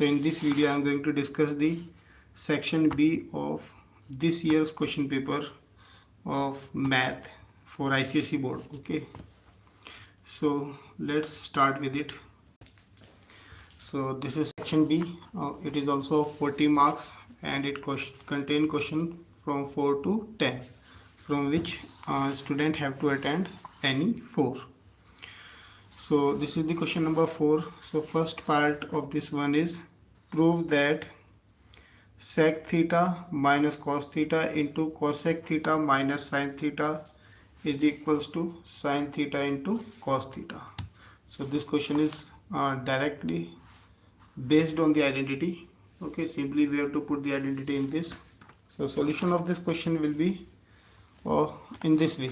So in this video I am going to discuss the section B of this year's question paper of math for icse board. Okay, so let's start with it. So this is section B. It is also 40 marks and it contain question from 4 to 10, from which student have to attend any 4. So this is the question number 4. So first part of this one is prove that sec theta minus cos theta into cosec theta minus sin theta is equals to sin theta into cos theta. So this question is directly based on the identity. Okay, simply we have to put the identity in this. So solution of this question will be in this way.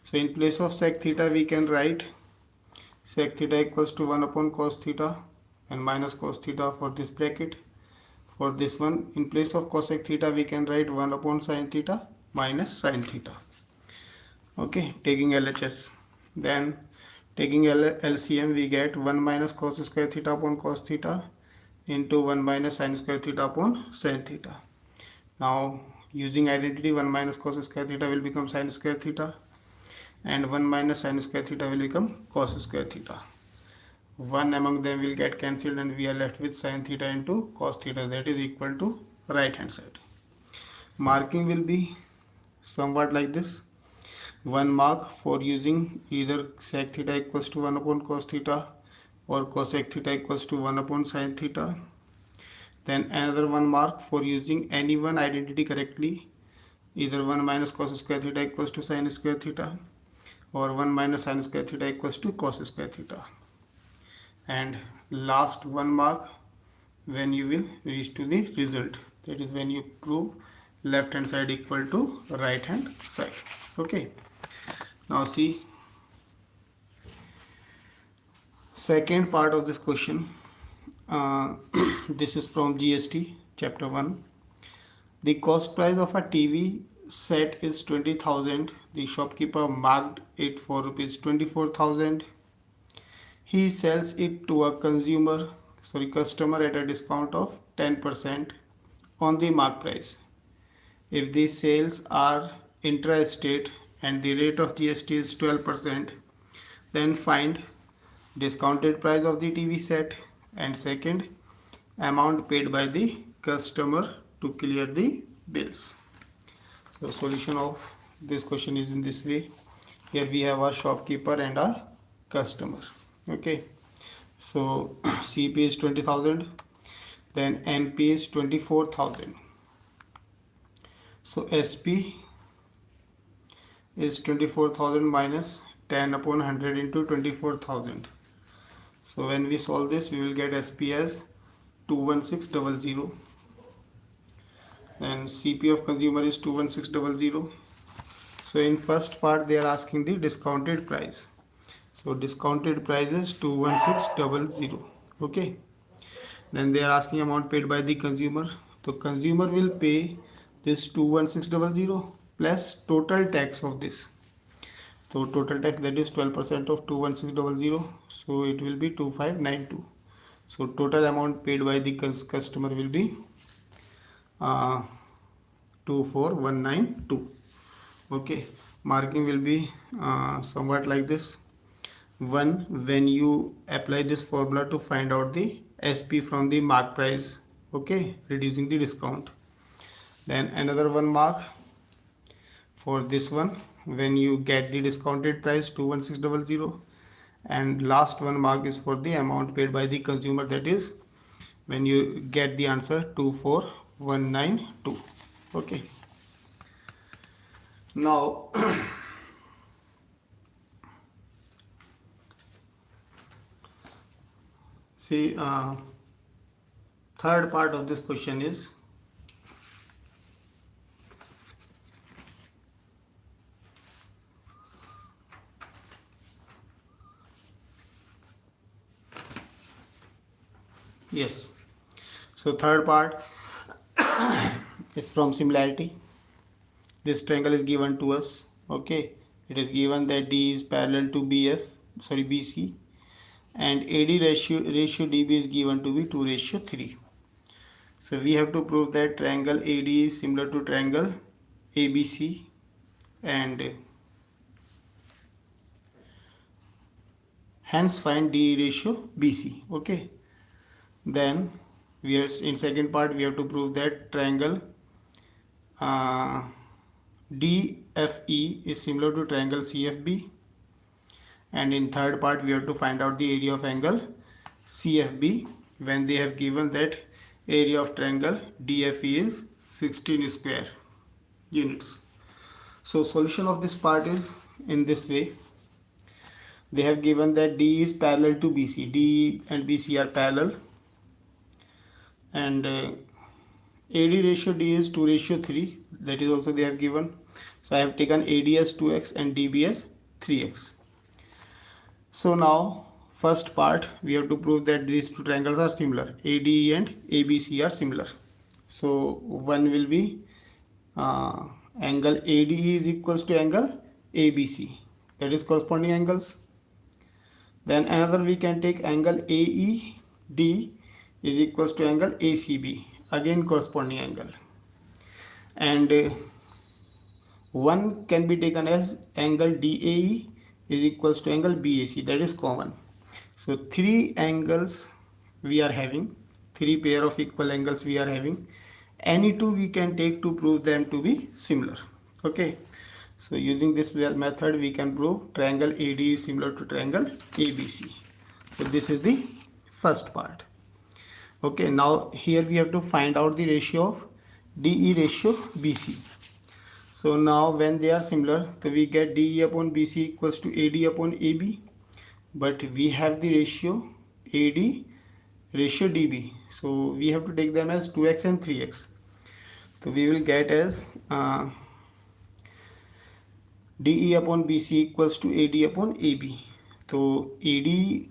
So in place of sec theta we can write sec theta equals to 1 upon cos theta and minus cos theta for this bracket. For this one, in place of cosec theta we can write 1 upon sin theta minus sin theta. Okay, taking LHS. Then taking LCM we get 1 minus cos square theta upon cos theta into 1 minus sin square theta upon sin theta. Now using identity, 1 minus cos square theta will become sin square theta and 1 minus sin square theta will become cos square theta. One among them will get cancelled and we are left with sin theta into cos theta, that is equal to right hand side. Marking will be somewhat like this. 1 mark for using either sec theta equals to 1 upon cos theta or cosec theta equals to 1 upon sin theta. Then another 1 mark for using any one identity correctly, either 1 minus cos square theta equals to sin square theta or 1 minus sin square theta equals to cos square theta. And last 1 mark when you will reach to the result, that is when you prove left hand side equal to right hand side. Okay, now see second part of this question. This is from GST chapter 1. The cost price of a TV set is 20,000. The shopkeeper marked it for rupees 24,000. He sells it to a customer at a discount of 10% on the mark price. If the sales are intra-state and the rate of GST is 12%, then find discounted price of the TV set and second, amount paid by the customer to clear the bills. So solution of this question is in this way. Here we have a shopkeeper and a customer. Okay, so CP is 20,000, then MP is 24,000. So SP is 24,000 minus 10 upon 100 into 24,000. So when we solve this, we will get SP as 21600. Then CP of consumer is 21600. So in first part they are asking the discounted price. So discounted price is 21600. Okay. Then they are asking amount paid by the consumer. So consumer will pay this 21600 plus total tax of this. So total tax, that is 12% of 21600. So it will be 2592. So total amount paid by the customer will be 24192. Okay. Marking will be somewhat like this. 1 when you apply this formula to find out the SP from the mark price, okay, reducing the discount. Then another 1 mark for this one when you get the discounted price 21600, and last 1 mark is for the amount paid by the consumer, that is when you get the answer 24192. Okay, now see third part of this question is yes. So third part is from similarity. This triangle is given to us. Okay, it is given that D is parallel to BC and AD ratio DB is given to be 2:3. So we have to prove that triangle AD is similar to triangle ABC, and hence find DE ratio BC. Okay. Then we are in second part, we have to prove that triangle uh, DFE is similar to triangle CFB, and in third part we have to find out the area of angle CFB when they have given that area of triangle DFE is 16 square units. So solution of this part is in this way. They have given that D is parallel to BC. D and BC are parallel, and AD ratio D is 2:3. That is also they have given. So I have taken AD as 2x and DB as 3x. So now first part we have to prove that these two triangles are similar. ADE and ABC are similar. So one will be angle ADE is equals to angle ABC. That is corresponding angles. Then another we can take angle AED is equals to angle ACB. Again corresponding angle. And one can be taken as angle DAE is equals to angle BAC. That is common. So three angles we are having, three pair of equal angles we are having. Any two we can take to prove them to be similar. Okay. So using this method we can prove triangle AD is similar to triangle ABC. So this is the first part. Okay, now here we have to find out the ratio of DE ratio BC. So now when they are similar, so we get DE upon BC equals to AD upon AB, but we have the ratio AD ratio DB. So we have to take them as 2x and 3x. So we will get as DE upon BC equals to AD upon AB. So AD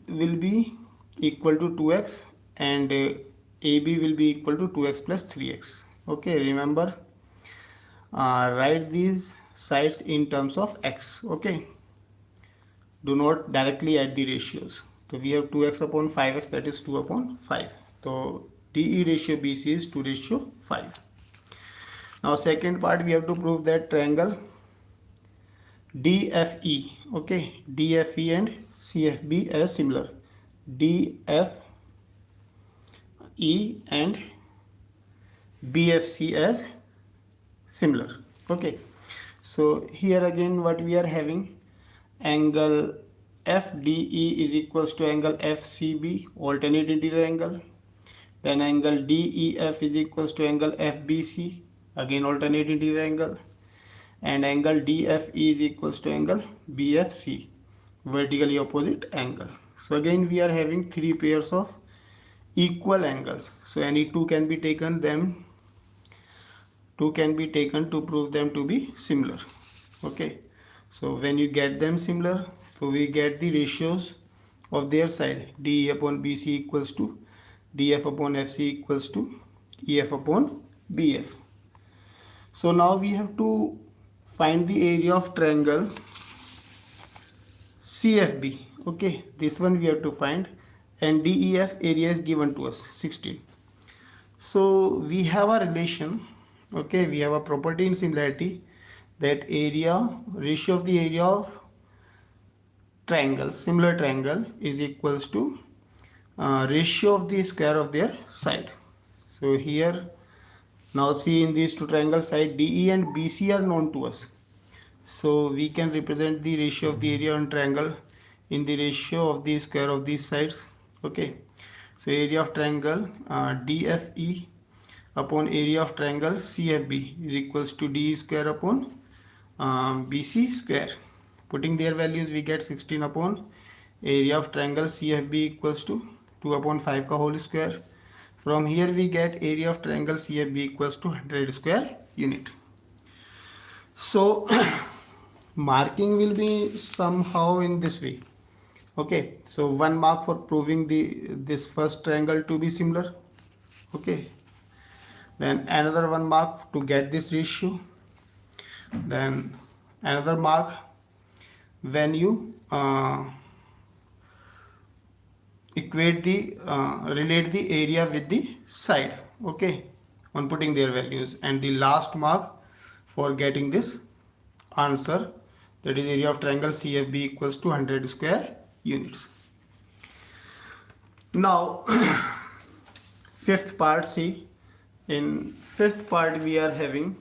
will be equal to 2x and AB will be equal to 2x plus 3x. Okay, remember, write these sides in terms of x. Okay, do not directly add the ratios. So we have 2x upon 5x, that is 2 upon 5. So DE ratio BC is 2:5. Now second part we have to prove that triangle DFE, okay, DFE and CFB as similar. DFE and BFC as similar. Okay, so here again what we are having, angle FDE is equals to angle FCB, alternate interior angle. Then angle DEF is equals to angle FBC, again alternate interior angle. And angle DFE is equals to angle BFC, vertically opposite angle. So again we are having three pairs of equal angles. So any two can be taken, to prove them to be similar. Okay, so when you get them similar, so we get the ratios of their side. DE upon BC equals to DF upon FC equals to EF upon BF. So now we have to find the area of triangle CFB. Okay, this one we have to find, and DEF area is given to us 16. So we have a relation, okay, we have a property in similarity that ratio of the area of triangle, similar triangle, is equals to ratio of the square of their side. So here now see, in these two triangle side DE and BC are known to us. So we can represent the ratio of the area on triangle in the ratio of the square of these sides. Okay, so area of triangle DFE upon area of triangle CFB is equals to DE square upon BC square. Putting their values we get 16 upon area of triangle CFB equals to 2 upon 5 ka whole square. From here we get area of triangle CFB equals to 100 square unit. So marking will be somehow in this way. Okay, so 1 mark for proving this first triangle to be similar. Okay, then another 1 mark to get this ratio. Then another mark when you equate the relate the area with the side, okay, on putting their values. And the last mark for getting this answer, that is area of triangle CFB equals to 100 square units. Now fifth part, see, in fifth part we are having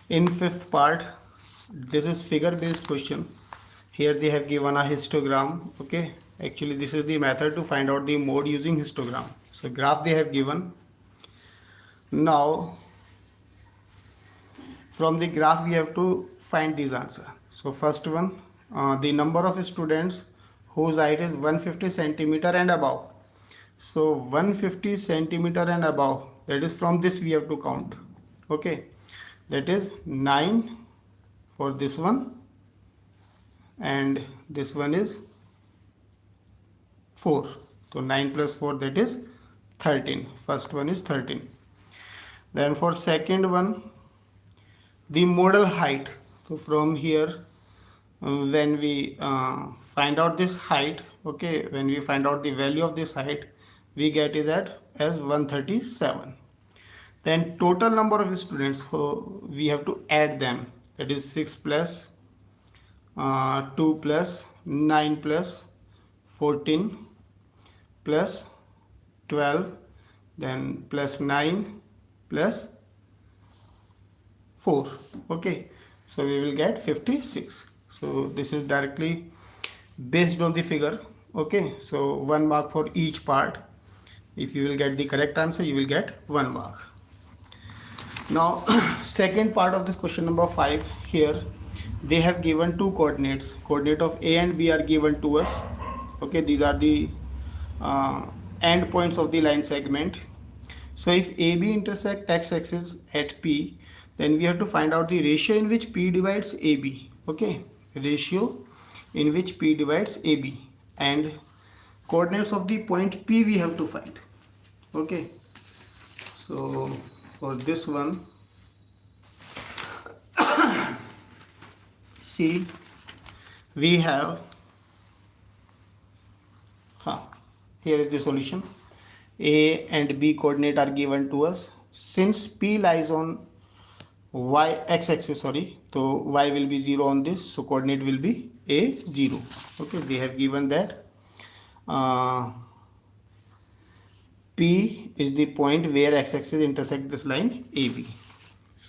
in fifth part, this is figure based question. Here they have given a histogram, okay. Actually this is the method to find out the mode using histogram. So graph they have given. Now from the graph we have to find this answer. So first one, the number of students whose height is 150 centimeter and above. So 150 centimeter and above, that is from this we have to count, okay. That is 9 for this one, and this one is 4. So 9 plus 4, that is 13. First one is 13. Then for second one, the modal height. So from here, when we find out this height, okay, when we find out the value of this height, we get it as 137. Then total number of students, so we have to add them, that is 6 plus 2 plus 9 plus 14 plus 12, then plus 9 plus 4, okay. So we will get 56. So this is directly based on the figure, okay. So 1 mark for each part. If you will get the correct answer, you will get 1 mark. Now second part of this question number 5, here they have given two coordinates. Coordinate of A and B are given to us, okay. These are the end points of the line segment. So if AB intersect x-axis at P, then we have to find out the ratio in which P divides AB, okay. Ratio in which P divides AB, and coordinates of the point P we have to find, okay. So for this one, see, we have here is the solution. A and B coordinate are given to us. Since P lies on y x-axis, sorry, so y will be 0 on this, so coordinate will be A 0, okay. They have given that P is the point where x-axis intersect this line AB.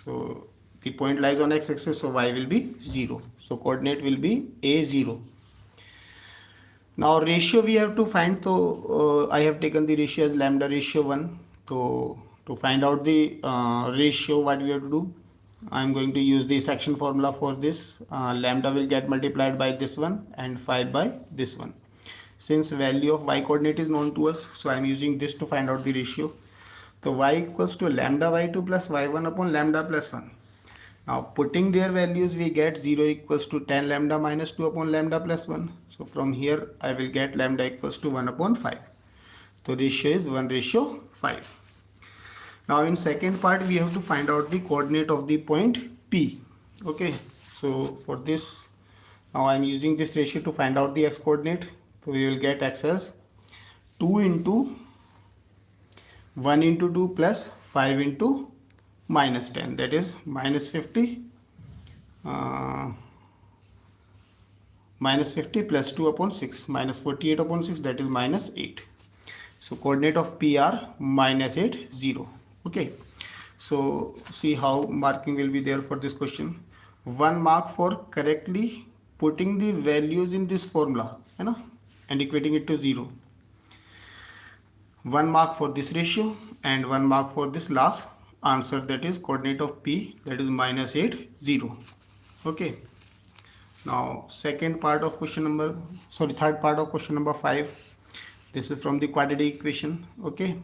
So the point lies on x-axis, so y will be 0. So coordinate will be A0. Now ratio we have to find. So I have taken the ratio as lambda ratio 1. So to find out the ratio, what we have to do, I am going to use the section formula for this. Lambda will get multiplied by this one and 5 by this one. Since value of y coordinate is known to us, so I am using this to find out the ratio. So y equals to lambda y2 plus y1 upon lambda plus 1. Now putting their values, we get 0 equals to 10 lambda minus 2 upon lambda plus 1. So from here I will get lambda equals to 1 upon 5. So ratio is 1:5. Now in second part we have to find out the coordinate of the point P, okay. So for this, now I am using this ratio to find out the x coordinate. So we will get x as 2 into 1 into 2 plus 5 into minus 10, that is minus 50 plus 2 upon 6, minus 48 upon 6, that is minus 8. So coordinate of P are minus 8, 0, okay. So see how marking will be there for this question. 1 mark for correctly putting the values in this formula, you know, and equating it to 0. 1 mark for this ratio and 1 mark for this last answer, that is coordinate of P, that is minus 8, 0, okay. Now third part of question number 5. This is from the quadratic equation, okay.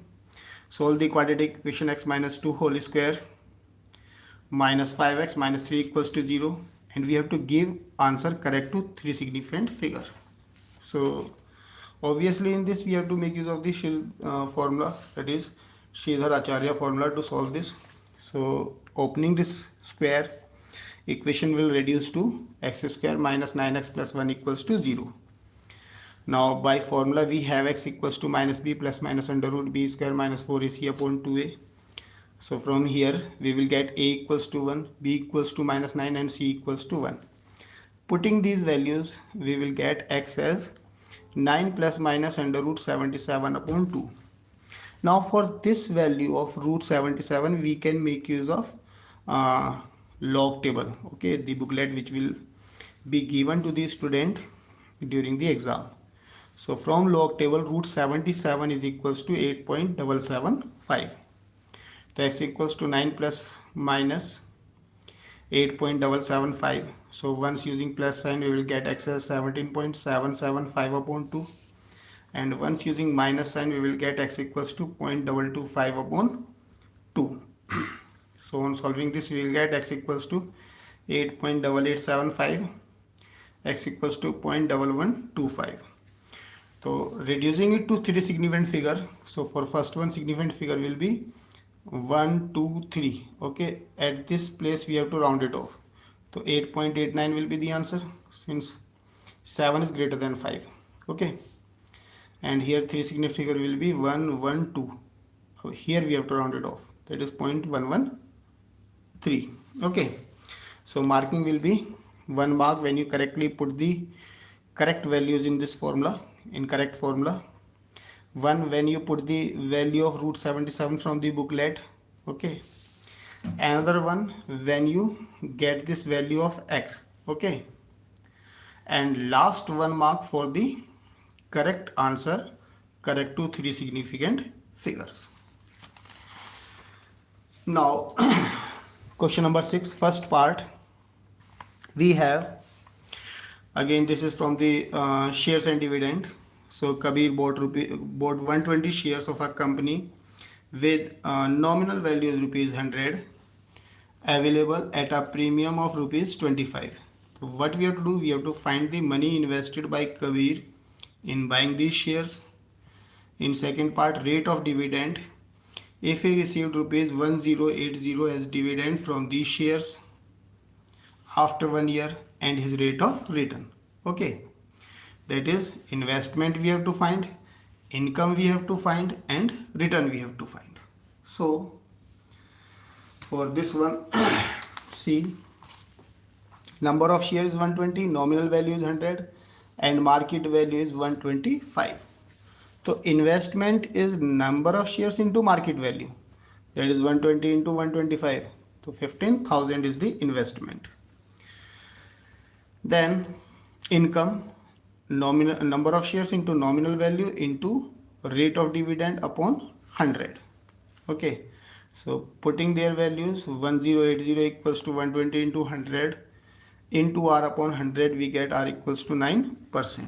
Solve the quadratic equation x minus 2 whole square minus 5x minus 3 equals to 0, and we have to give answer correct to 3 significant figure. So obviously in this we have to make use of the formula, that is Sridhar Acharya formula, to solve this. So opening this square, equation will reduce to x square minus 9x plus 1 equals to 0. Now by formula we have x equals to minus b plus minus under root b square minus 4ac upon 2a. So from here we will get a equals to 1, b equals to minus 9 and c equals to 1. Putting these values we will get x as 9 plus minus under root 77 upon 2. Now for this value of root 77 we can make use of log table, okay, the booklet which will be given to the student during the exam. So from log table root 77 is equals to 8.775. So x equals to 9 plus minus 8.775. So once using plus sign we will get x as 17.775 upon 2. And once using minus sign we will get x equals to 0.225 upon 2. So on solving this we will get x equals to 8.8875, x equals to 0.1125. So reducing it to 3 significant figure. So for first one significant figure will be 1, 2, 3. Okay, at this place we have to round it off. So 8.89 will be the answer since 7 is greater than 5. Okay, and here 3 significant figure will be 1, 1, 2. Here we have to round it off, that is 0.113. Okay, so marking will be 1 mark when you correctly put the correct values in this formula, in correct formula. 1 when you put the value of root 77 from the booklet. Okay, another one when you get this value of x. Okay, and last 1 mark for the correct answer, correct to 3 significant figures. Now question number 6, first part, we have, again this is from the shares and dividend. So Kabir bought 120 shares of a company with nominal value is rupees 100, available at a premium of rupees 25. So what we have to do, we have to find the money invested by Kabir in buying these shares. In second part, rate of dividend, if he received rupees 1080 as dividend from these shares after 1 year, and his rate of return. Okay, that is investment we have to find, income we have to find, and return we have to find. So for this one see, number of shares is 120, nominal value is 100 and market value is 125. So investment is number of shares into market value, that is 120 into 125. So 15,000 is the investment. Then income, nominal number of shares into nominal value into rate of dividend upon 100. Okay, so putting their values, 1080 equals to 120 into 100 into r upon 100, we get r equals to 9%.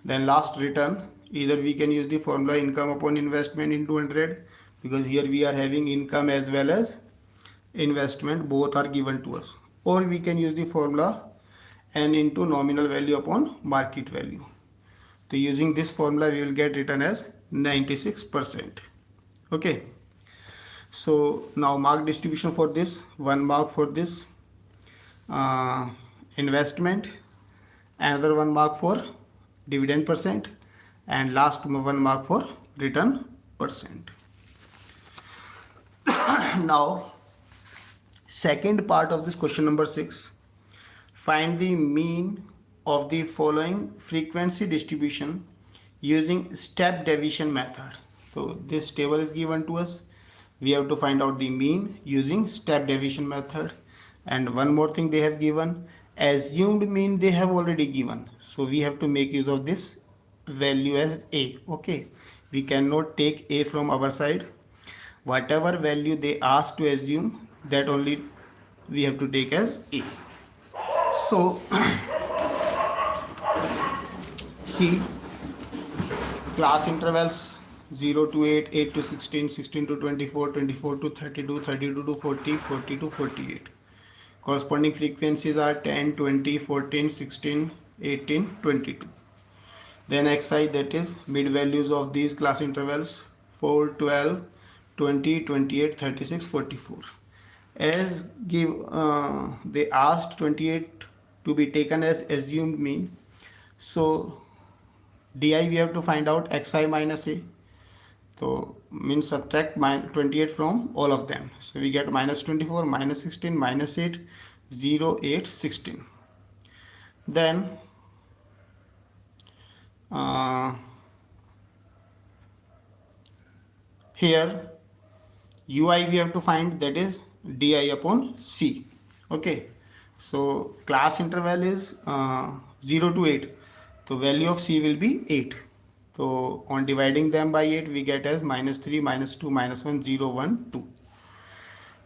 Then last return, either we can use the formula income upon investment into 100, because here we are having income as well as investment, both are given to us, or we can use the formula n into nominal value upon market value. So using this formula we will get return as 96%. Okay, so now mark distribution for this, 1 mark for this investment, another 1 mark for dividend percent, and last 1 mark for return percent. Now second part of this question number 6, find the mean of the following frequency distribution using step deviation method. So this table is given to us, we have to find out the mean using step deviation method. And one more thing they have given, assumed mean they have already given, so we have to make use of this value as a. Okay, we cannot take a from our side, whatever value they ask to assume, that only we have to take as a. So see, class intervals 0 to 8, 8 to 16, 16 to 24, 24 to 32, 32 to 40, 40 to 48. Corresponding frequencies are 10, 20, 14, 16, 18, 22. Then xi, that is mid values of these class intervals, 4, 12, 20, 28, 36, 44. As they asked 28 to be taken as assumed mean. So di we have to find out xi minus a. So means subtract 28 from all of them. So we get minus 24, minus 16, minus 8, 0, 8, 16. Then here ui we have to find, that is di upon c. Okay, so class interval is 0 to 8. So value of c will be 8. So on dividing them by 8 we get as minus 3, minus 2, minus 1, 0, 1, 2.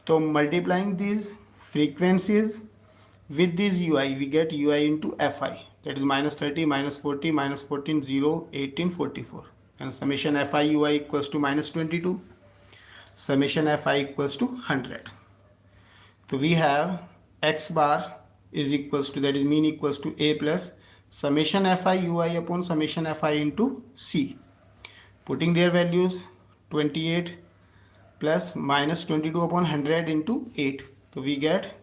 So multiplying these frequencies with this ui, we get ui into fi, that is minus 30, minus 40, minus 14, 0, 18, 44. And summation fi ui equals to minus 22. Summation fi equals to 100. So we have x bar is equals to, that is mean equals to a plus summation fi ui upon summation fi into c. Putting their values, 28 plus minus 22 upon 100 into 8. So we get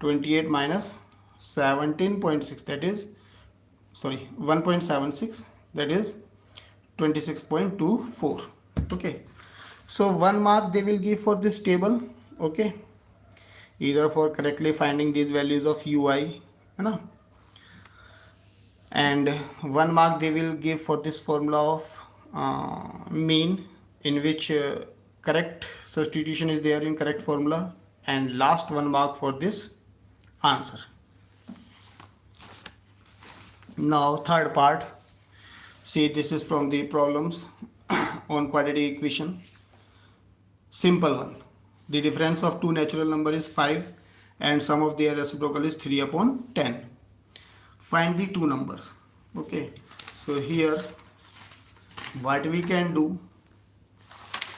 28 minus 17.6, that is 1.76, that is 26.24. Okay, so 1 mark they will give for this table. Okay, either for correctly finding these values of ui, and 1 mark they will give for this formula of mean, in which correct substitution is there in correct formula, and last 1 mark for this answer. Now third part, see, this is from the problems on quadratic equation. Simple one. The difference of two natural number is 5 and sum of their reciprocal is 3 upon 10. Find the two numbers. Okay, so here what we can do,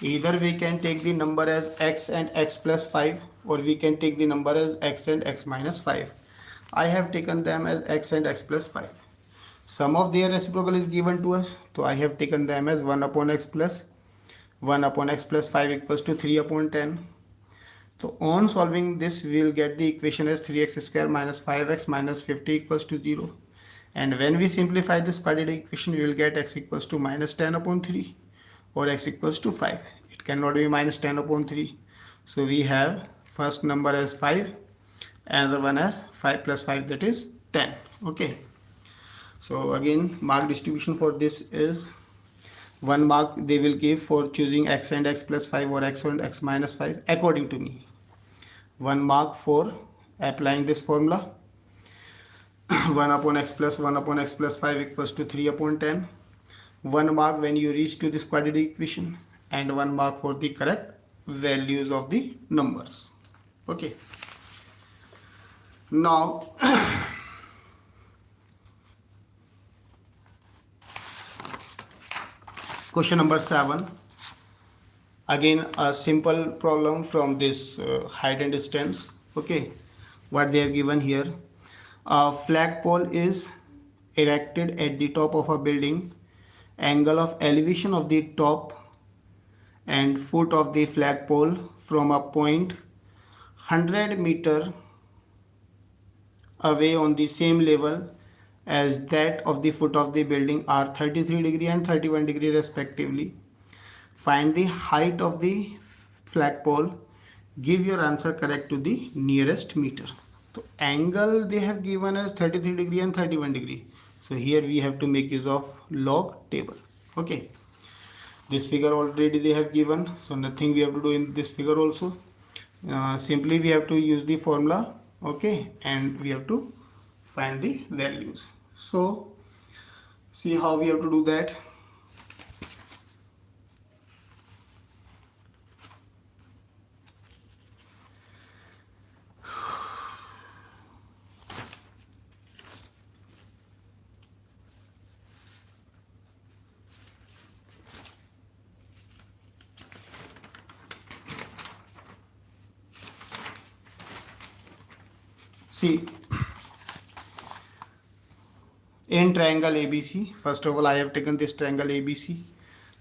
either we can take the number as x and x plus 5, or we can take the number as x and x minus 5. I have taken them as x and x plus 5. Sum of their reciprocal is given to us, so I have taken them as 1 upon x plus 1 upon x plus 5 equals to 3 upon 10. So on solving this, we will get the equation as 3x square minus 5x minus 50 equals to 0. And when we simplify this quadratic equation, we will get x equals to minus 10 upon 3 or x equals to 5. It cannot be minus 10 upon 3. So we have first number as 5, another one as 5 plus 5, that is 10. Okay. So again, mark distribution for this is 1 mark they will give for choosing x and x plus 5 or x and x minus 5 according to me. 1 mark for applying this formula. 1 upon x plus 1 upon x plus 5 equals to 3 upon 10. 1 mark when you reach to this quadratic equation, and 1 mark for the correct values of the numbers. Okay. Now question number 7. Again a simple problem from this height and distance. Okay, what they have given here, a flagpole is erected at the top of a building. Angle of elevation of the top and foot of the flagpole from a point 100 meter away on the same level as that of the foot of the building are 33 degree and 31 degree respectively. Find the height of the flagpole. Give your answer correct to the nearest meter. So angle they have given as 33 degree and 31 degree. So here we have to make use of log table. Okay. This figure already they have given, so nothing we have to do in this figure also. Simply we have to use the formula. Okay, and we have to find the values. So see how we have to do that. See, in triangle ABC, first of all I have taken this triangle ABC.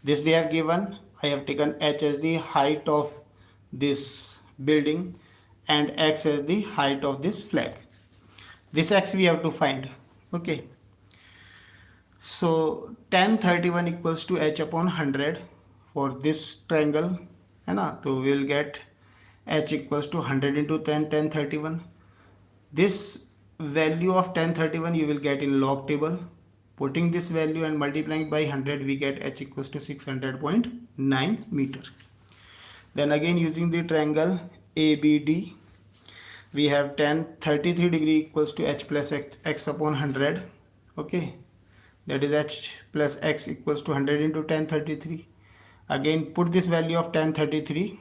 This they have given I have taken h as the height of this building and x as the height of this flag. This x we have to find. Okay, so tan 31 equals to h upon 100 for this triangle, है ना. So we will get h equals to 100 into 10 tan 31. This value of tan 31 you will get in log table. Putting this value and multiplying by 100, we get h equals to 600.9 meter. Then again, using the triangle ABD, we have tan 33 degree equals to h plus x upon 100. Okay, that is h plus x equals to 100 into tan 33. Again, put this value of tan 33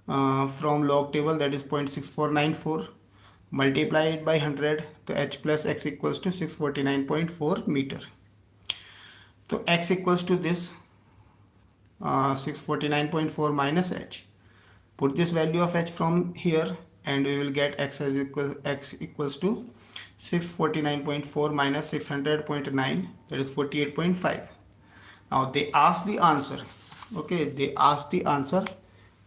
from log table, that is 0.6494. Multiply it by 100, so h plus x equals to 649.4 meter. So x equals to this 649.4 minus h. Put this value of h from here and we will get x equals to 649.4 minus 600.9, that is 48.5. Now they ask the answer. Okay, they ask the answer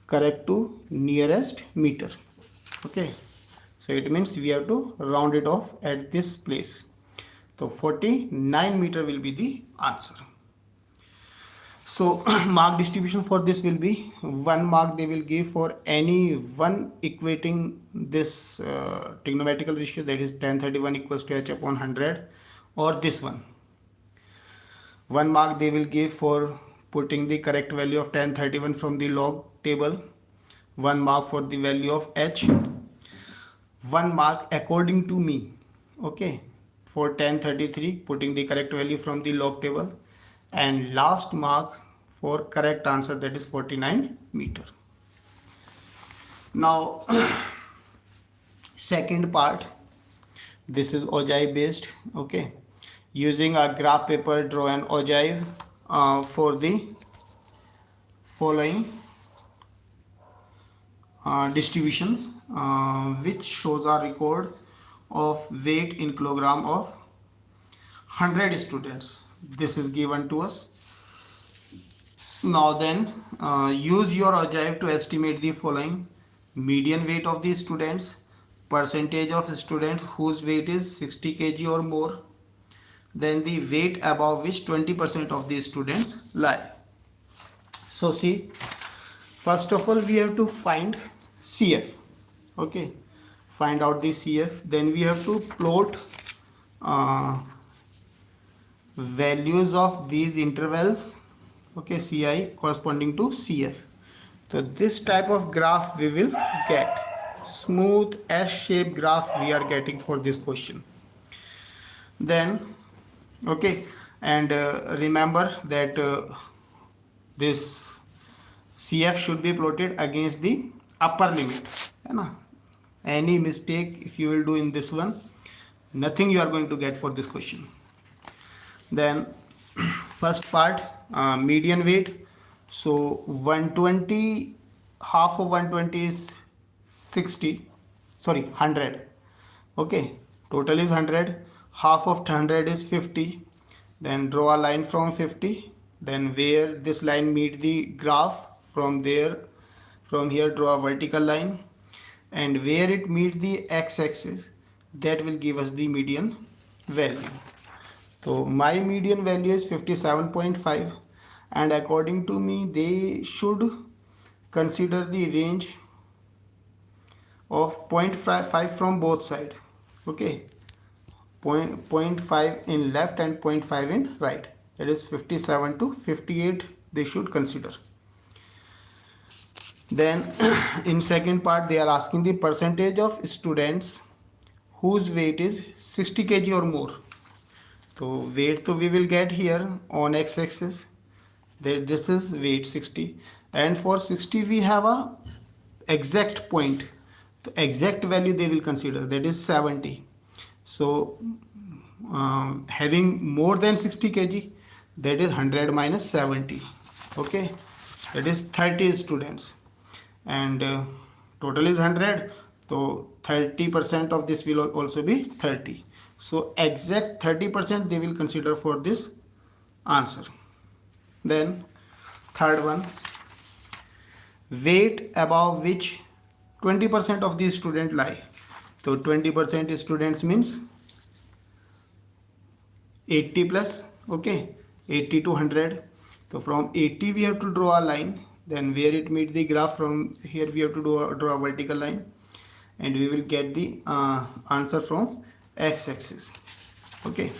correct to nearest meter. Okay, so it means we have to round it off at this place. So 49 meter will be the answer. So mark distribution for this will be 1 mark they will give for any one equating this trigonometrical ratio, that is tan 31 equals to h upon 100, or this one. 1 mark they will give for putting the correct value of tan 31 from the log table. 1 mark for the value of h. 1 mark according to me, okay, for tan 33 putting the correct value from the log table, and last mark for correct answer, that is 49 meter. Now second part, this is ogive based. Okay, using a graph paper, draw an ogive for the following distribution, which shows a record of weight in kilogram of 100 students. This is given to us. Now then, use your ogive to estimate the following: median weight of the students, percentage of students whose weight is 60 kg or more, then the weight above which 20% of the students lie. So see, first of all we have to find CF. Okay, find out the CF. Then we have to plot values of these intervals, okay, CI corresponding to CF. So this type of graph we will get. Smooth S-shaped graph we are getting for this question. Then okay, and remember that this CF should be plotted against the upper limit. Any mistake if you will do in this one, nothing you are going to get for this question. Then first part, median weight. So 120, half of 120 is 100. Okay, total is 100. Half of 100 is 50. Then draw a line from 50. Then where this line meet the graph, from here draw a vertical line, and where it meet the x-axis, that will give us the median value. So my median value is 57.5, and according to me they should consider the range of 0.5 from both sides. Okay, 0.5 in left and 0.5 in right, that is 57 to 58 they should consider. Then in second part they are asking the percentage of students whose weight is 60 kg or more. So weight to we will get here on x-axis, this is weight 60, and for 60 we have a exact point. The exact value they will consider, that is 70. So having more than 60 kg, that is 100 minus 70. Okay, that is 30 students, and total is 100, so 30% of this will also be 30. So exact 30% they will consider for this answer. Then Third one, weight above which 20% of the student lie. So 20% students means 80 plus, okay, 80 to 100. So from 80 we have to draw a line, then where it meets the graph, from here we have to draw a vertical line, and we will get the answer from x-axis. Okay,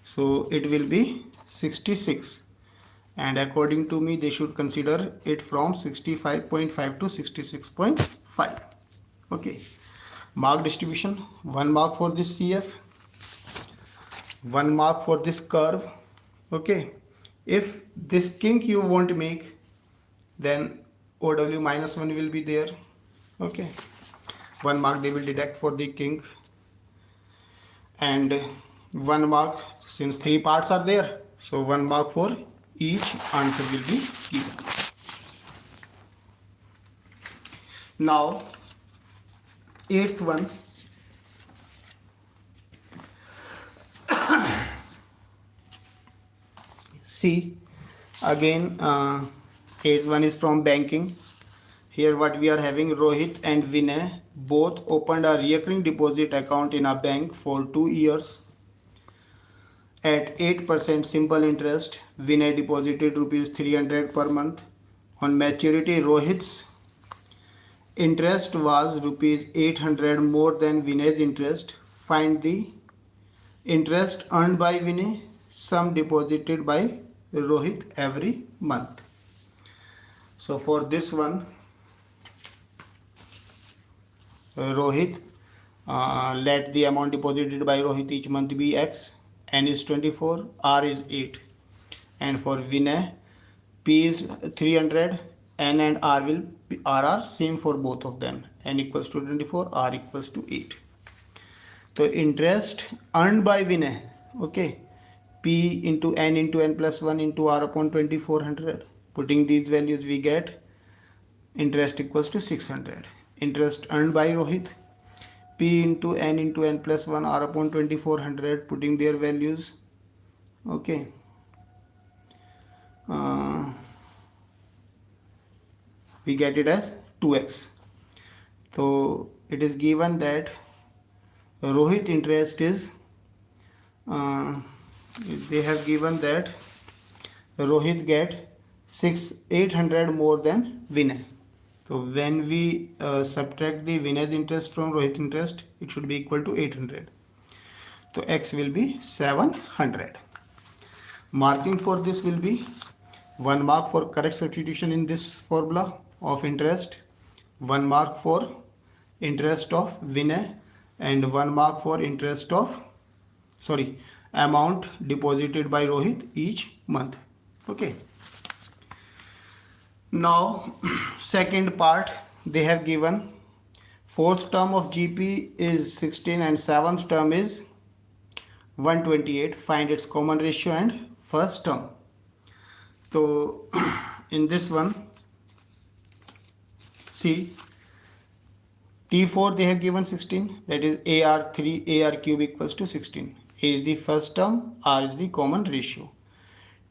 so it will be 66, and according to me they should consider it from 65.5 to 66.5. okay, mark distribution: 1 mark for this CF, 1 mark for this curve. Okay, if this kink you want to make, then OW minus 1 will be there. Okay, 1 mark they will deduct for the kink, and 1 mark, since 3 parts are there, so 1 mark for each answer will be given. Now 8th one, see again, 8th one is from banking. Here what we are having, Rohit and Vinay both opened a recurring deposit account in a bank for 2 years at 8% simple interest. Vinay deposited rupees 300 per month. On maturity, Rohit's interest was rupees 800 more than Vinay's interest. Find the interest earned by Vinay, sum deposited by Rohit every month. So for this one, Rohit, let the amount deposited by Rohit each month be X. N is 24, R is 8. And for Vinay, P is 300, N and R will be, R are same for both of them. N equals to 24, R equals to 8. So interest earned by Vinay, okay, P into N plus 1 into R upon 2400. Putting these values we get interest equals to 600. Interest earned by Rohit, P into N plus 1 R upon 2400, putting their values, okay, we get it as 2x. So it is given that Rohit interest is, they have given that Rohit get 800 more than Vinay. So when we subtract the Vinay's interest from Rohit interest, it should be equal to 800. So x will be 700. Marking for this will be 1 mark for correct substitution in this formula of interest, 1 mark for interest of Vinay, and 1 mark for interest of, amount deposited by Rohit each month. Okay. Now second part, they have given 4th term of GP is 16 and 7th term is 128. Find its common ratio and first term. So in this one, see, T4 they have given 16, that is AR3 AR cube equals to 16. A is the first term, R is the common ratio.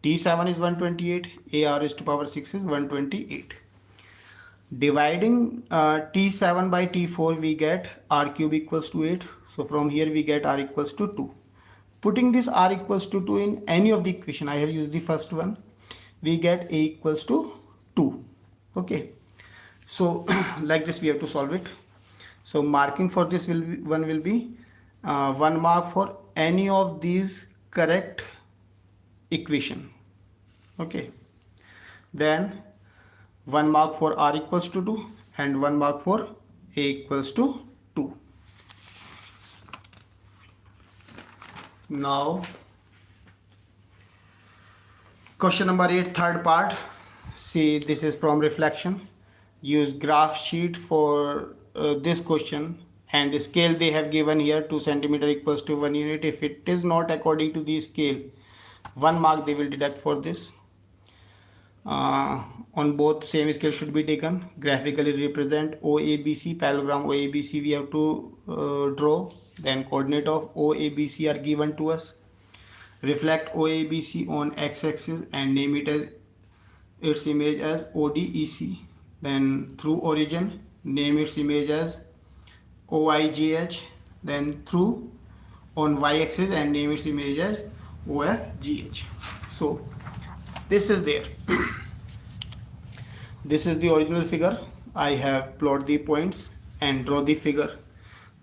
T7 is 128, AR is to power 6 is 128. Dividing T7 by T4, we get R cube equals to 8. So from here we get R equals to 2. Putting this R equals to 2 in any of the equation, I have used the first one, we get A equals to 2. Okay. So like this we have to solve it. So marking for this will be 1 mark for any of these correct equation. Okay, then 1 mark for R equals to 2 and 1 mark for A equals to 2. Now question number 8, third part. See, this is from reflection. Use graph sheet for this question, and scale they have given here 2 centimeter equals to 1 unit. If it is not according to the scale, 1 mark they will deduct for this. On both same scale should be taken. Graphically represent OABC, parallelogram OABC we have to draw. Then coordinate of OABC are given to us. Reflect OABC on x-axis and name it as its image as ODEC. Then through origin, name its image as OIGH. Then through on y-axis and name its image as OFGH. So this is there. This is the original figure. I have plot the points and draw the figure.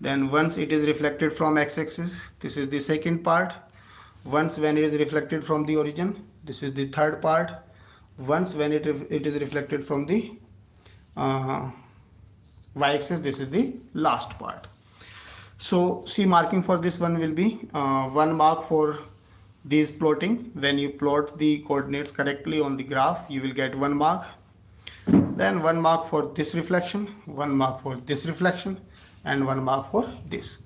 Then once it is reflected from x-axis, this is the second part. Once when it is reflected from the origin, this is the third part. Once when it is reflected from the y-axis, this is the last part. So see, marking for this one will be 1 mark for these plotting. When you plot the coordinates correctly on the graph, you will get 1 mark. Then 1 mark for this reflection, 1 mark for this reflection, and 1 mark for this.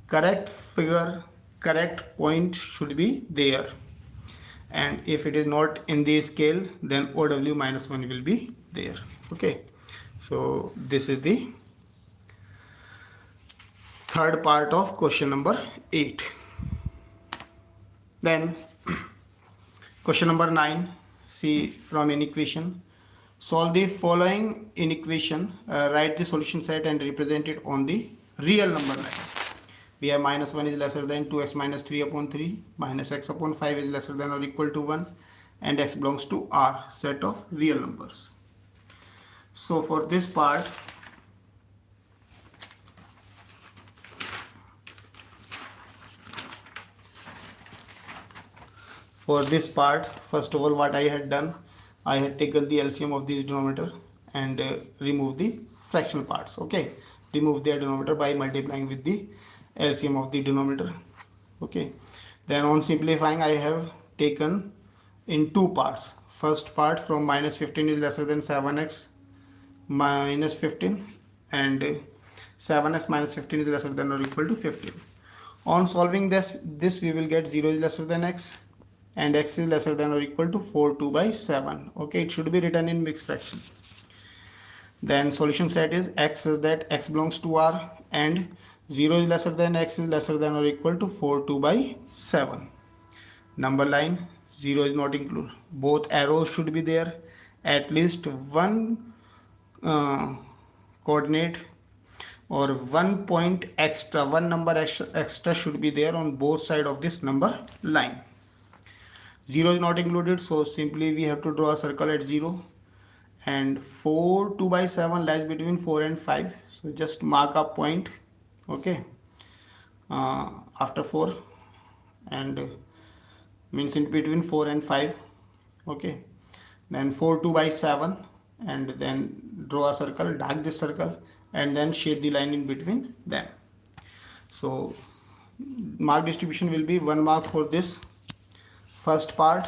Correct figure, correct point should be there. And if it is not in the scale, then OW minus 1 will be there. Okay. So this is the third part of question number 8. Then question number 9, see from inequation. Solve the following inequation, write the solution set and represent it on the real number line. We have minus 1 is lesser than 2x minus 3 upon 3, minus x upon 5 is lesser than or equal to 1, and x belongs to R, set of real numbers. So for this part, first of all, what I had done, I had taken the LCM of this denominator and removed the fractional parts. Okay, remove their denominator by multiplying with the LCM of the denominator. Okay, then on simplifying, I have taken in two parts. First part, from minus 15 is lesser than 7x minus 15, and 7x minus 15 is lesser than or equal to 15. On solving this we will get 0 is lesser than x and x is lesser than or equal to 4 2 by 7. Okay, it should be written in mixed fraction. Then solution set is x is that x belongs to R, and 0 is lesser than x is lesser than or equal to 4 2 by 7. Number line, 0 is not included. Both arrows should be there. At least one coordinate or 1 point extra, one number extra should be there on both sides of this number line. 0 is not included, so simply we have to draw a circle at 0, and 4 2 by 7 lies between 4 and 5, so just mark a point. Okay, after 4, and means in between 4 and 5. Okay, then 4 2 by 7, and then draw a circle, dark this circle, and then shade the line in between them. So mark distribution will be 1 mark for this first part.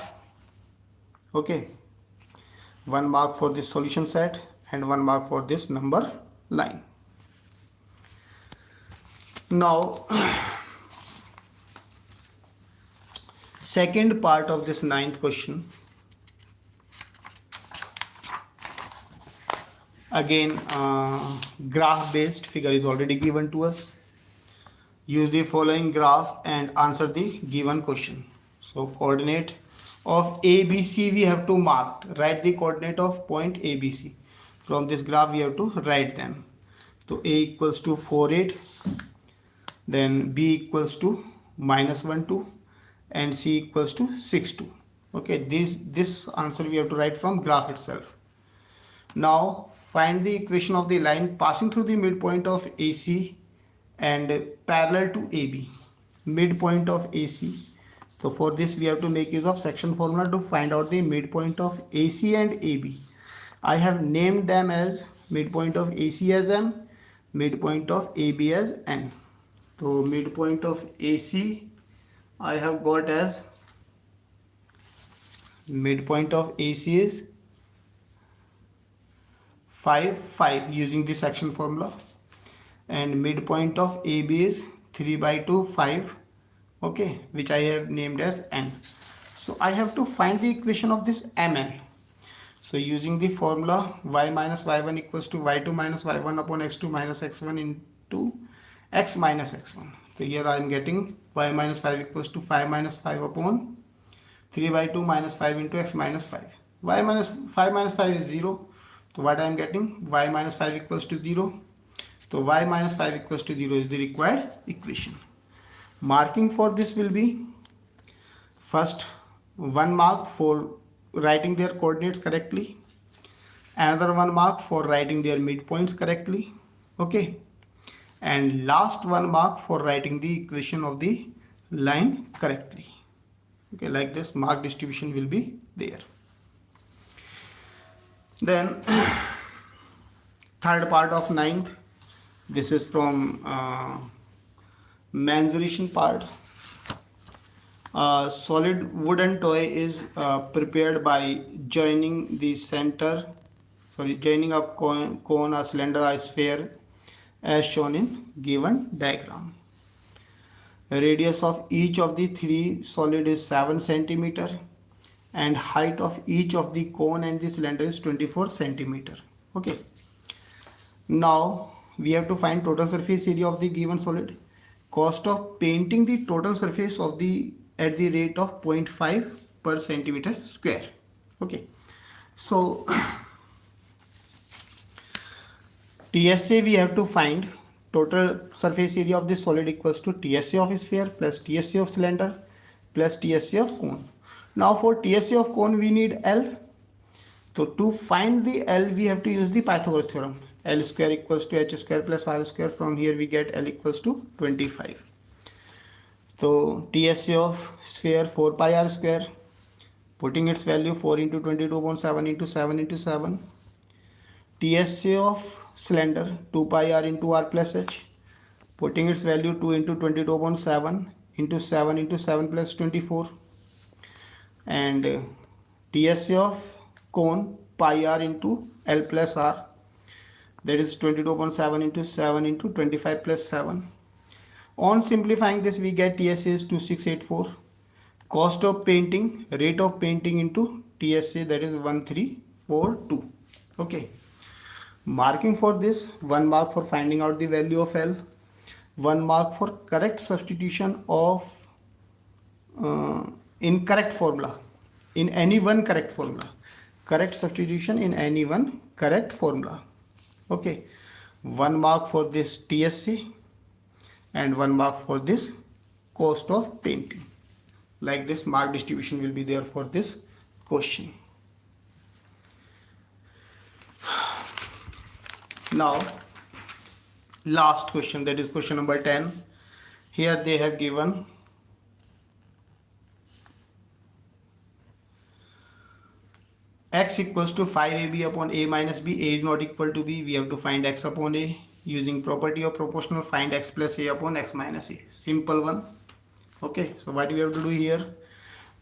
Okay, 1 mark for this solution set and 1 mark for this number line. Now second part of this 9th question, again graph based figure is already given to us. Use the following graph and answer the given question. So coordinate of ABC we have to mark, write the coordinate of point ABC. From this graph we have to write them. So A equals to 4 8, then B equals to minus 1 2, and C equals to 6 2. Okay, this answer we have to write from graph itself. Now find the equation of the line passing through the midpoint of AC and parallel to AB. Midpoint of AC. So for this we have to make use of section formula to find out the midpoint of AC and AB. I have named them as midpoint of AC as M, midpoint of AB as N. So midpoint of AC I have got as, midpoint of AC is 5 5 using the section formula, and midpoint of AB is 3 by 2 5. Okay, which I have named as N. So I have to find the equation of this Mn. So using the formula y minus y1 equals to y2 minus y1 upon x2 minus x1 into x minus x1. So here I am getting y minus 5 equals to 5 minus 5 upon 3 by 2 minus 5 into x minus 5. y minus 5 is 0. So what I am getting? Y minus 5 equals to 0. So y minus 5 equals to 0 is the required equation. Marking for this will be first 1 mark for writing their coordinates correctly, another 1 mark for writing their midpoints correctly, okay, and last 1 mark for writing the equation of the line correctly. Okay, like this mark distribution will be there. Then third part of ninth, this is from mensuration part. Solid wooden toy is prepared by joining a cone, a cylinder, a sphere as shown in given diagram. Radius of each of the three solid is 7 centimeter and height of each of the cone and the cylinder is 24 centimeter. Okay. Now we have to find total surface area of the given solid. Cost of painting the total surface of the at the rate of 0.5 per centimeter square. Okay. So TSA we have to find total surface area of the solid equals to TSA of sphere plus TSA of cylinder plus TSA of cone. Now for TSA of cone we need L. So to find the L we have to use the Pythagoras theorem. L square equals to H square plus R square. From here we get L equals to 25. So TSA of sphere 4 pi R square, putting its value 4 into 22/7 into 7 into 7. TSA of cylinder 2 pi R into R plus H, putting its value 2 into 22/7 into 7 into 7 plus 24. And TSA of cone pi R into L plus R, that is 22/7 into 7 into 25 plus 7. On simplifying this we get TSA is 2684. Cost of painting, rate of painting into TSA, that is 1342. Okay. Marking for this, 1 mark for finding out the value of L, 1 mark for correct substitution of incorrect formula in any one correct formula. Correct substitution in any one correct formula. Okay. 1 mark for this TSA and 1 mark for this cost of painting. Like this mark distribution will be there for this question. Now last question, that is question number 10. Here they have given x equals to 5ab upon a minus b. A is not equal to b. We have to find x upon a. Using property of proportional, find x plus a upon x minus a. Simple one. Okay, so what we have to do here,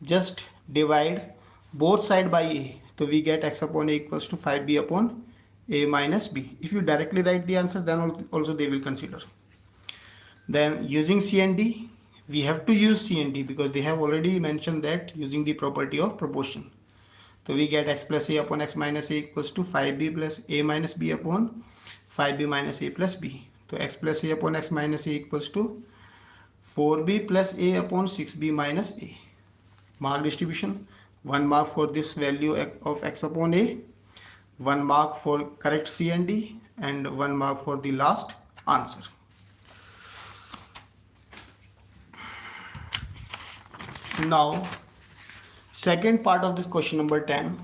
just divide both side by a. So we get x upon a equals to 5b upon a minus b. If you directly write the answer, then also they will consider. Then using C and D, we have to use C and D because they have already mentioned that using the property of proportion. So we get x plus a upon x minus a equals to 5b plus a minus b upon 5b minus a plus b. So x plus a upon x minus a equals to 4b plus a upon 6b minus a. Mark distribution, 1 mark for this value of x upon a, 1 mark for correct C and D, and 1 mark for the last answer. Now second part of this question number 10.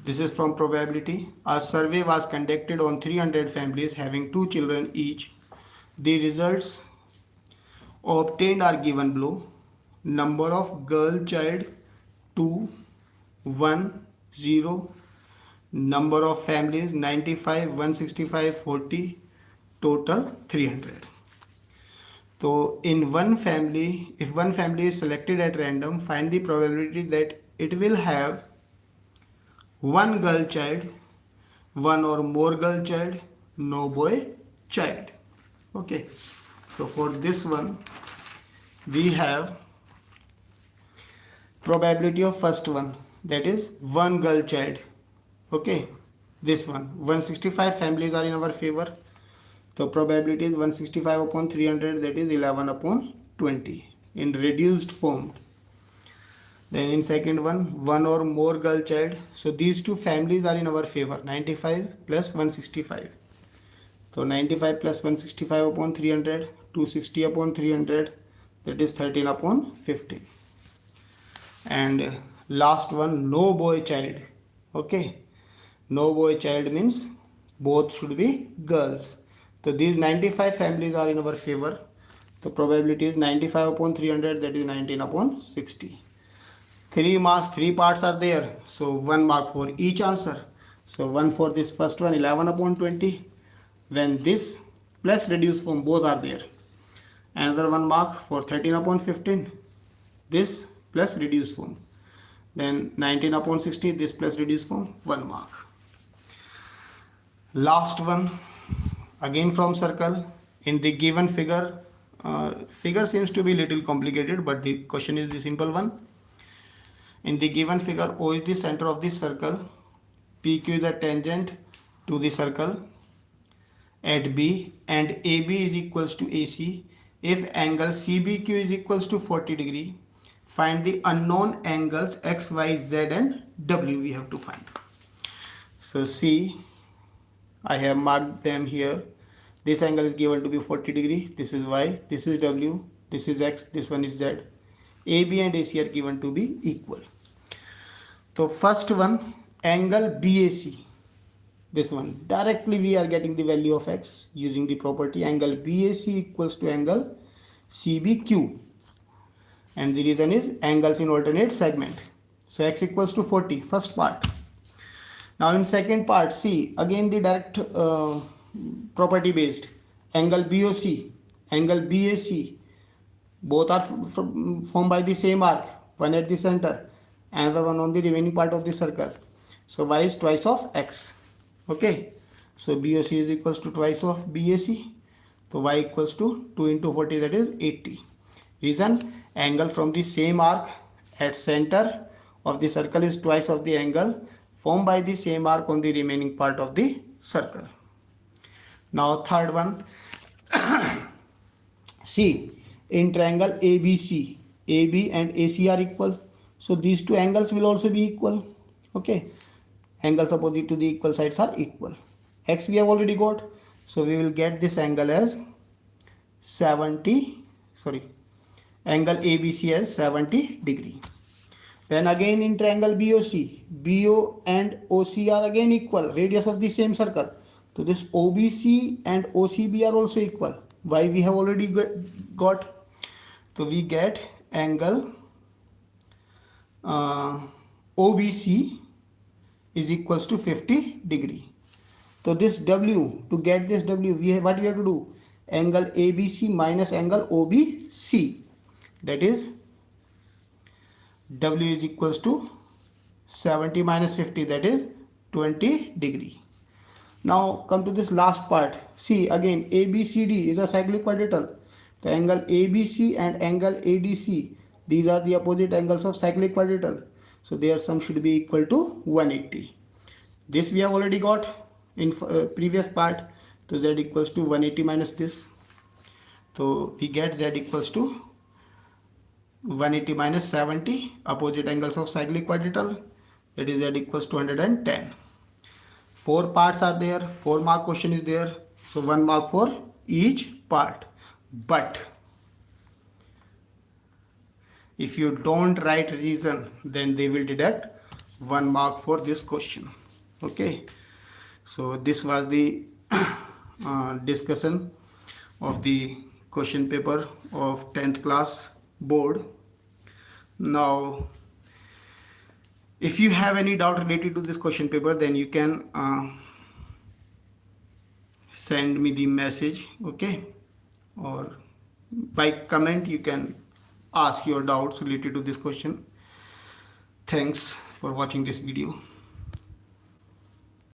This is from probability. A survey was conducted on 300 families having 2 children each. The results obtained are given below. Number of girl child 2, 1, 0. Number of families 95, 165, 40. Total 300. So in one family, if one family is selected at random, find the probability that it will have one girl child, one or more girl child, no boy child. Okay. So for this one, we have probability of first one, that is one girl child. Okay. This one, 165 families are in our favor. So probability is 165 upon 300, that is 11 upon 20 in reduced form. Then in second one or more girl child. So these two families are in our favor. 95 plus 165. So 95 plus 165 upon 300, 260 upon 300, that is 13 upon 15. And last one, no boy child. Okay, no boy child means both should be girls. So these 95 families are in our favor. The probability is 95 upon 300, that is 19 upon 60. 3 marks, 3 parts are there. So 1 mark for each answer. So 1 for this first one, 11 upon 20. When this plus reduced form both are there. Another 1 mark for 13 upon 15. This plus reduced form. Then 19 upon 60, this plus reduced form, 1 mark. Last one, again from circle. In the given figure, figure seems to be little complicated, but the question is the simple one. In the given figure, O is the center of the circle, PQ is a tangent to the circle at B, and AB is equals to AC. If angle CBQ is equals to 40 degree, find the unknown angles X, Y, Z and W we have to find. So see, I have marked them here. This angle is given to be 40 degree. This is Y, this is W, this is X, this one is Z. AB and AC are given to be equal. So first one, angle BAC. This one, directly we are getting the value of X using the property angle BAC equals to angle CBQ. And the reason is angles in alternate segment. So X equals to 40, first part. Now in second part, see, again the direct property based. Angle BOC, angle BAC, both are formed by the same arc, one at the center, another one on the remaining part of the circle. So Y is twice of X. Okay, so BOC is equals to twice of BAC. So Y equals to 2 into 40, that is 80. Reason, angle from the same arc at center of the circle is twice of the angle formed by the same arc on the remaining part of the circle. Now third one, see, in triangle ABC, AB and AC are equal. So these two angles will also be equal. Okay, angles opposite to the equal sides are equal. X we have already got. So we will get this angle as angle ABC as 70 degree. Then again in triangle BOC, BO and OC are again equal, radius of the same circle. So this OBC and OCB are also equal. Why we have already got? So we get angle OBC is equals to 50 degree. So this W, to get this W, what we have to do? Angle ABC minus angle OBC. That is W is equals to 70 minus 50, that is 20 degree. Now come to this last part. See, again ABCD is a cyclic quadrilateral. The angle ABC and angle ADC, these are the opposite angles of cyclic quadrilateral. So their sum should be equal to 180. This we have already got in previous part. So Z equals to 180 minus this. So we get Z equals to 180 minus 70, opposite angles of cyclic quadrilateral, that is Z equals to 210. 4 parts are there, 4 mark question is there, so 1 mark for each part. But if you don't write reason, then they will deduct 1 mark for this question. Okay, so this was the discussion of the question paper of 10th class board. Now if you have any doubt related to this question paper, then you can send me the message, okay, or by comment you can ask your doubts related to this question. Thanks for watching this video.